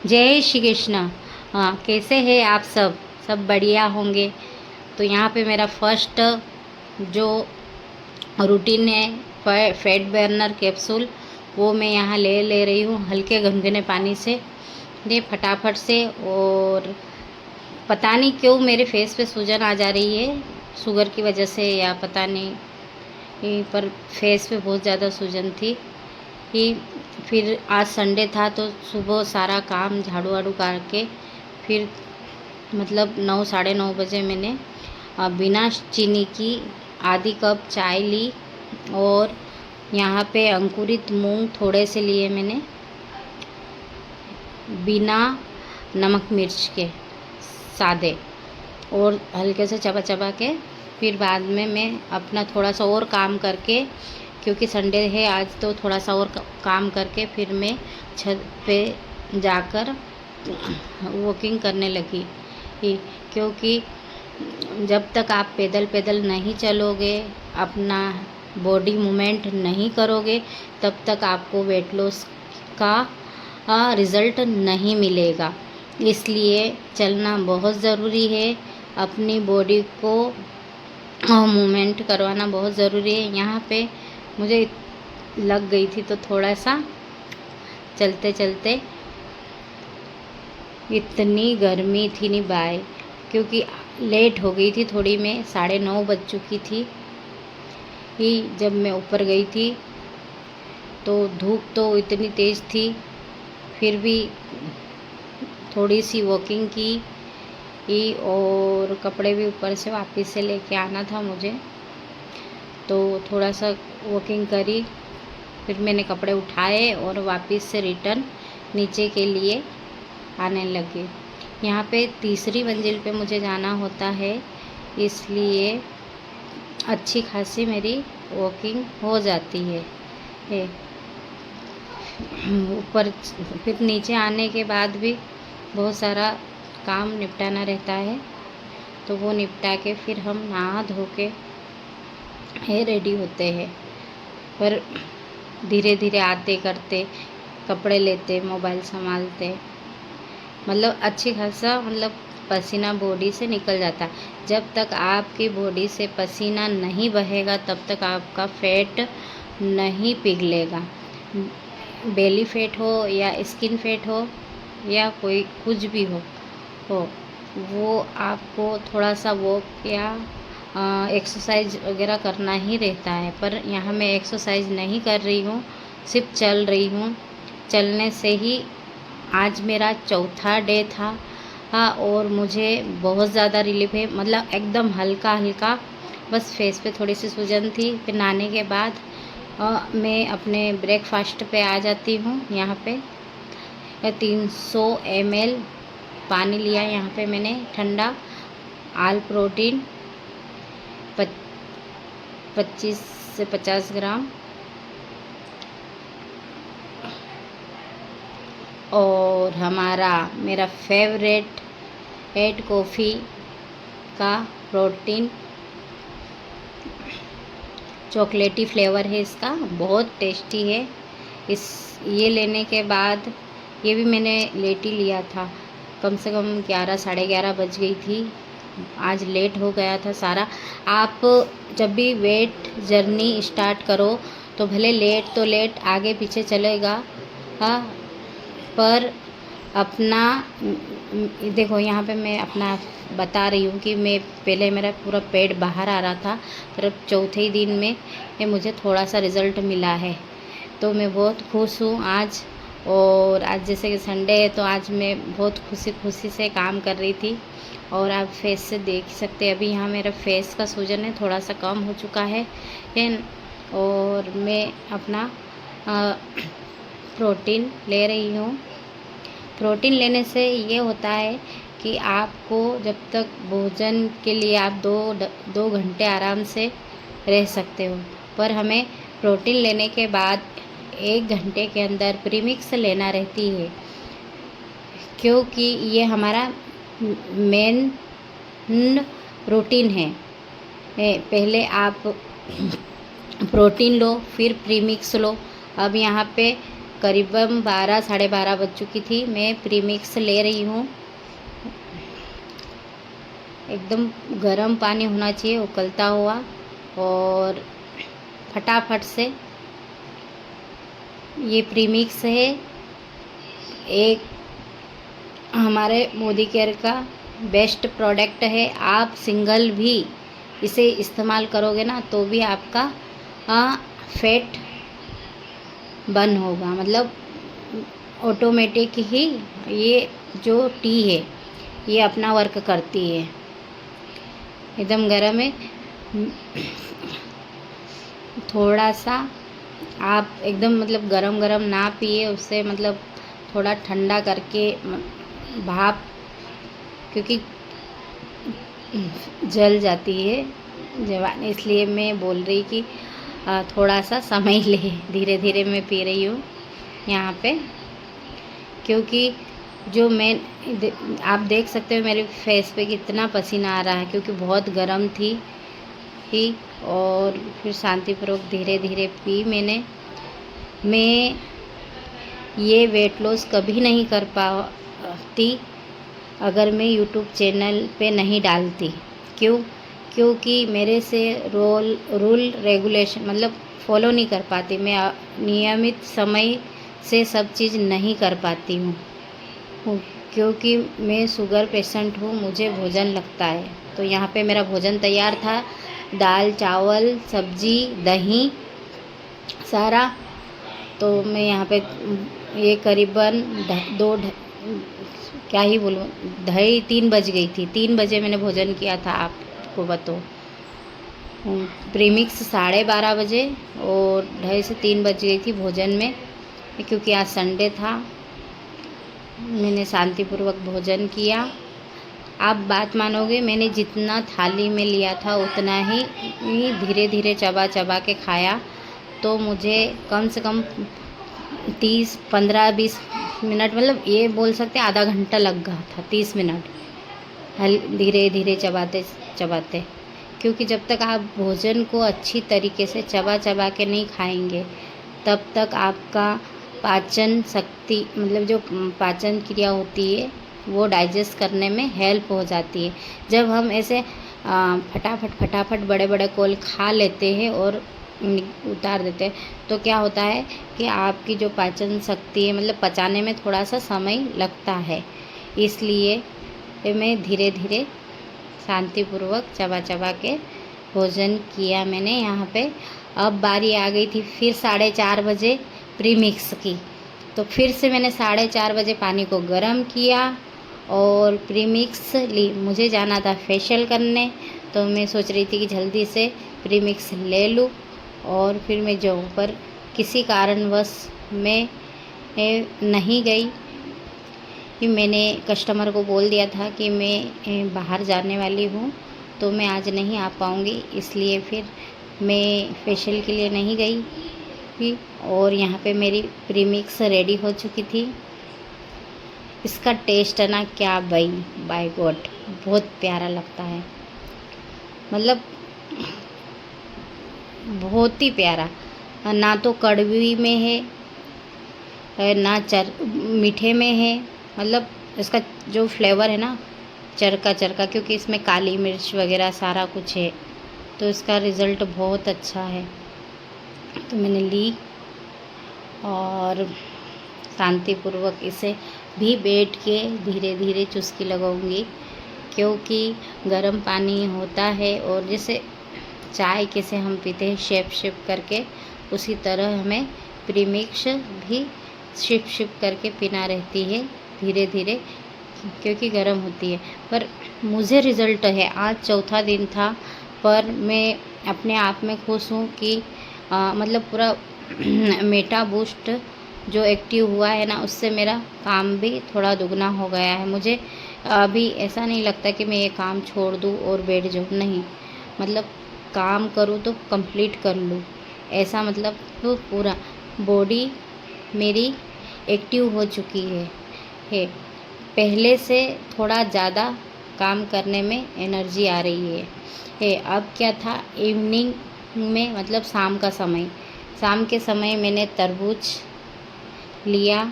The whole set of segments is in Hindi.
जय श्री कृष्ण। हाँ, कैसे हैं आप सब? सब बढ़िया होंगे। तो यहाँ पे मेरा फर्स्ट जो रूटीन है फैट बर्नर कैप्सूल, वो मैं यहाँ ले रही हूँ हल्के गुनगुने पानी से, ये फटाफट से। और पता नहीं क्यों मेरे फेस पे सूजन आ जा रही है, शुगर की वजह से या पता नहीं, पर फेस पे बहुत ज़्यादा सूजन थी कि फिर आज संडे था तो सुबह सारा काम झाड़ू वाड़ू करके फिर मतलब 9 साढ़े 9 बजे मैंने बिना चीनी की आधी कप चाय ली। और यहाँ पे अंकुरित मूंग थोड़े से लिए मैंने, बिना नमक मिर्च के, सादे, और हल्के से चबा चबा के। फिर बाद में मैं अपना थोड़ा सा और काम करके, क्योंकि संडे है आज, तो थोड़ा सा और काम करके फिर मैं छत पे जाकर वॉकिंग करने लगी। क्योंकि जब तक आप पैदल पैदल नहीं चलोगे, अपना बॉडी मूवमेंट नहीं करोगे, तब तक आपको वेट लॉस का रिज़ल्ट नहीं मिलेगा। इसलिए चलना बहुत ज़रूरी है, अपनी बॉडी को मूवमेंट करवाना बहुत ज़रूरी है। यहाँ पे मुझे लग गई थी तो थोड़ा सा चलते चलते इतनी गर्मी थी नहीं बाय, क्योंकि लेट हो गई थी थोड़ी, मैं 9:30 बज चुकी थी ही जब मैं ऊपर गई थी। तो धूप तो इतनी तेज़ थी, फिर भी थोड़ी सी वॉकिंग की और कपड़े भी ऊपर से वापस से लेके आना था मुझे, तो थोड़ा सा वॉकिंग करी। फिर मैंने कपड़े उठाए और वापस से रिटर्न नीचे के लिए आने लगे। यहाँ पे तीसरी मंजिल पे मुझे जाना होता है, इसलिए अच्छी खासी मेरी वॉकिंग हो जाती है। ऊपर फिर नीचे आने के बाद भी बहुत सारा काम निपटाना रहता है, तो वो निपटा के फिर हम नहा धो के रेडी होते हैं। पर धीरे धीरे आते करते, कपड़े लेते, मोबाइल संभालते, मतलब अच्छी खासा मतलब पसीना बॉडी से निकल जाता है। जब तक आपकी बॉडी से पसीना नहीं बहेगा तब तक आपका फैट नहीं पिघलेगा। बेली फैट हो या स्किन फैट हो या कोई कुछ भी हो, वो आपको थोड़ा सा वॉक या एक्सरसाइज वगैरह करना ही रहता है। पर यहाँ मैं एक्सरसाइज नहीं कर रही हूँ, सिर्फ चल रही हूँ। चलने से ही आज मेरा चौथा डे था। हाँ, और मुझे बहुत ज़्यादा रिलीफ है, मतलब एकदम हल्का हल्का, बस फेस पे थोड़ी सी सूजन थी। फिर नहाने के बाद मैं अपने ब्रेकफास्ट पे आ जाती हूँ। यहाँ पे 300 ml पानी लिया यहाँ पे मैंने ठंडा, आल प्रोटीन 25 से 50 ग्राम, और मेरा फेवरेट हेड कॉफ़ी का प्रोटीन, चॉकलेटी फ्लेवर है इसका, बहुत टेस्टी है। ये लेने के बाद, ये भी मैंने लेट ही लिया था, कम से कम 11 साढ़े 11 बज गई थी, आज लेट हो गया था सारा। आप जब भी वेट जर्नी स्टार्ट करो तो भले लेट तो लेट, आगे पीछे चलेगा, हाँ, पर अपना देखो, यहाँ पे मैं अपना बता रही हूँ कि मैं पहले मेरा पूरा पेट बाहर आ रहा था, पर अब चौथे ही दिन में मुझे थोड़ा सा रिज़ल्ट मिला है, तो मैं बहुत खुश हूँ आज। और आज जैसे कि संडे है, तो आज मैं बहुत खुशी से काम कर रही थी। और आप फेस से देख सकते हैं, अभी यहाँ मेरा फेस का सूजन है थोड़ा सा कम हो चुका है। और मैं अपना प्रोटीन ले रही हूँ। प्रोटीन लेने से ये होता है कि आपको जब तक भोजन के लिए आप 2 घंटे आराम से रह सकते हो, पर हमें प्रोटीन लेने के बाद 1 घंटे के अंदर प्रीमिक्स लेना रहती है, क्योंकि ये हमारा मेन रूटीन है। पहले आप प्रोटीन लो, फिर प्रीमिक्स लो। अब यहाँ पे करीबन 12 साढ़े 12 बज चुकी थी। मैं प्रीमिक्स ले रही हूँ। एकदम गर्म पानी होना चाहिए उबलता हुआ, और फटाफट से ये प्रीमिक्स है, एक हमारे मोदी केयर का बेस्ट प्रोडक्ट है। आप सिंगल भी इसे इस्तेमाल करोगे ना तो भी आपका फैट बर्न होगा, मतलब ऑटोमेटिक ही ये जो टी है ये अपना वर्क करती है। एकदम गर्म है। थोड़ा सा आप एकदम मतलब गरम गरम ना पिए, उससे मतलब थोड़ा ठंडा करके भाप, क्योंकि जल जाती है जवानी, इसलिए मैं बोल रही कि थोड़ा सा समय ले। धीरे धीरे मैं पी रही हूँ यहाँ पे, क्योंकि जो मैं आप देख सकते हो मेरे फेस पे कितना पसीना आ रहा है, क्योंकि बहुत गर्म थी ही। और फिर शांतिपूर्वक धीरे धीरे पी मैंने। मैं ये वेट लॉस कभी नहीं कर पाती अगर मैं यूट्यूब चैनल पे नहीं डालती। क्योंकि मेरे से रूल रेगुलेशन मतलब फॉलो नहीं कर पाती। मैं नियमित समय से सब चीज़ नहीं कर पाती हूँ, क्योंकि मैं शुगर पेशेंट हूँ, मुझे भोजन लगता है। तो यहाँ पे मेरा भोजन तैयार था, दाल चावल सब्जी दही सारा। तो मैं यहाँ पे ये करीबन क्या ही बोलूँ, 2:30-3 बज गई थी। 3 बजे मैंने भोजन किया था, आपको बताओ। प्रीमिक्स 12:30 बजे और 2:30 से 3 बज गई थी भोजन में, क्योंकि आज संडे था। मैंने शांतिपूर्वक भोजन किया। आप बात मानोगे, मैंने जितना थाली में लिया था उतना ही धीरे धीरे चबा चबा के खाया। तो मुझे कम से कम 15-20 मिनट, मतलब ये बोल सकते आधा घंटा लग गया था, 30 मिनट धीरे धीरे चबाते चबाते। क्योंकि जब तक आप भोजन को अच्छी तरीके से चबा चबा के नहीं खाएंगे, तब तक आपका पाचन शक्ति मतलब जो पाचन क्रिया होती है वो डाइजेस्ट करने में हेल्प हो जाती है। जब हम ऐसे फटाफट बड़े बड़े कोल खा लेते हैं और उतार देते हैं, तो क्या होता है कि आपकी जो पाचन शक्ति है, मतलब पचाने में थोड़ा सा समय लगता है। इसलिए मैं धीरे धीरे शांतिपूर्वक चबा चबा के भोजन किया मैंने यहाँ पे। अब बारी आ गई थी फिर 4:30 बजे प्रीमिक्स की। तो फिर से मैंने 4:30 बजे पानी को गर्म किया और प्रीमिक्स ली। मुझे जाना था फेशियल करने, तो मैं सोच रही थी कि जल्दी से प्रीमिक्स ले लूँ। और फिर मैं जो पर किसी कारणवश मैं नहीं गई, कि मैंने कस्टमर को बोल दिया था कि मैं बाहर जाने वाली हूँ, तो मैं आज नहीं आ पाऊँगी, इसलिए फिर मैं फेशियल के लिए नहीं गई। और यहाँ पे मेरी प्रीमिक्स रेडी हो चुकी थी। इसका टेस्ट है ना, क्या बाय गॉड, बहुत प्यारा लगता है, मतलब बहुत ही प्यारा। ना तो कड़वी में है ना मीठे में है, मतलब इसका जो फ्लेवर है ना चरका, क्योंकि इसमें काली मिर्च वगैरह सारा कुछ है, तो इसका रिज़ल्ट बहुत अच्छा है। तो मैंने ली और शांतिपूर्वक इसे भी बैठ के धीरे धीरे चुस्की लगाऊंगी, क्योंकि गर्म पानी होता है और जैसे चाय कैसे हम पीते हैं शेप करके, उसी तरह हमें प्रीमिक्स भी शिप करके पीना रहती है धीरे धीरे, क्योंकि गर्म होती है। पर मुझे रिज़ल्ट है, आज चौथा दिन था, पर मैं अपने आप में खुश हूँ कि मतलब पूरा मेटा बूस्ट जो एक्टिव हुआ है ना, उससे मेरा काम भी थोड़ा दुगना हो गया है। मुझे अभी ऐसा नहीं लगता कि मैं ये काम छोड़ दूँ और बैठ जाऊँ, नहीं, मतलब काम करूँ तो कंप्लीट कर लूँ, ऐसा मतलब तो पूरा बॉडी मेरी एक्टिव हो चुकी है। पहले से थोड़ा ज़्यादा काम करने में एनर्जी आ रही है। अब क्या था, इवनिंग में मतलब शाम के समय मैंने तरबूज लिया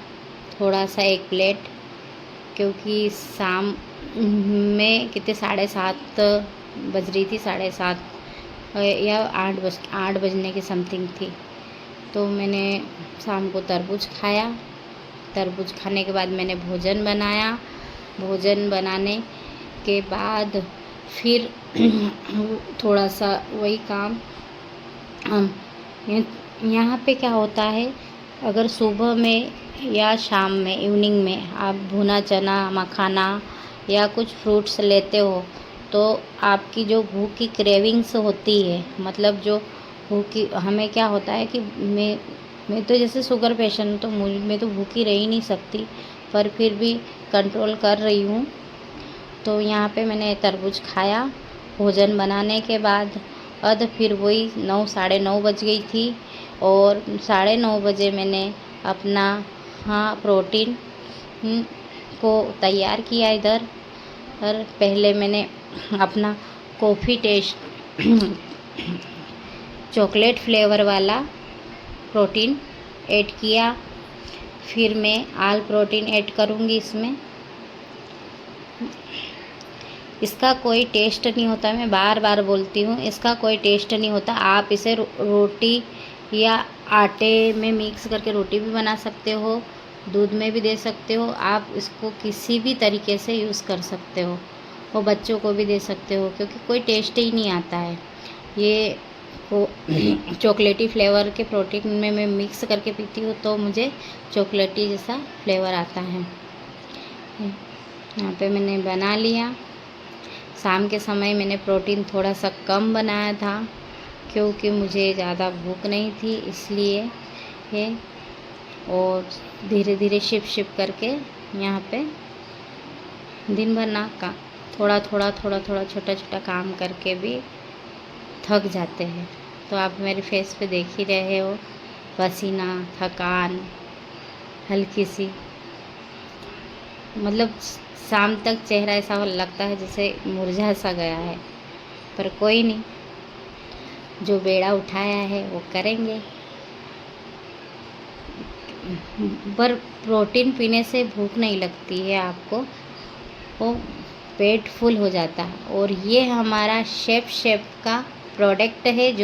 थोड़ा सा 1 प्लेट, क्योंकि शाम में कितने 7:30 बज रही थी, 7:30 या 8 बजने की समथिंग थी। तो मैंने शाम को तरबूज खाया। तरबूज खाने के बाद मैंने भोजन बनाया। भोजन बनाने के बाद फिर थोड़ा सा वही काम। यहाँ पे क्या होता है, अगर सुबह में या शाम में इवनिंग में आप भुना चना, मखाना या कुछ फ्रूट्स लेते हो तो आपकी जो भूख की क्रेविंग्स होती है, मतलब जो भूख की, हमें क्या होता है कि मैं तो जैसे शुगर पेशेंट, तो मैं तो भूखी रह ही नहीं सकती, पर फिर भी कंट्रोल कर रही हूँ। तो यहाँ पे मैंने तरबूज खाया भोजन बनाने के बाद। फिर वही 9 साढ़े 9 बज गई थी और 9:30 बजे मैंने अपना प्रोटीन को तैयार किया इधर। और पहले मैंने अपना कॉफ़ी टेस्ट चॉकलेट फ्लेवर वाला प्रोटीन ऐड किया। फिर मैं आल प्रोटीन ऐड करूँगी इसमें। इसका कोई टेस्ट नहीं होता, मैं बार बार बोलती हूँ, इसका कोई टेस्ट नहीं होता। आप इसे रोटी या आटे में मिक्स करके रोटी भी बना सकते हो, दूध में भी दे सकते हो। आप इसको किसी भी तरीके से यूज़ कर सकते हो, वो बच्चों को भी दे सकते हो, क्योंकि कोई टेस्ट ही नहीं आता है। ये चॉकलेटी फ्लेवर के प्रोटीन में मैं मिक्स करके पीती हूँ तो मुझे चॉकलेटी जैसा फ्लेवर आता है। यहाँ पे मैंने बना लिया। शाम के समय मैंने प्रोटीन थोड़ा सा कम बनाया था, क्योंकि मुझे ज़्यादा भूख नहीं थी, इसलिए ये। और धीरे धीरे शिप करके यहाँ पे दिन भर ना का थोड़ा थोड़ा छोटा छोटा काम करके भी थक जाते हैं। तो आप मेरे फेस पे देख ही रहे हो, पसीना, थकान हल्की सी, मतलब शाम तक चेहरा ऐसा लगता है जैसे मुरझा सा गया है। पर कोई नहीं, जो बेड़ा उठाया है वो करेंगे। पर प्रोटीन पीने से भूख नहीं लगती है आपको, वो पेट फुल हो जाता है। और ये हमारा शेफ का प्रोडक्ट है जो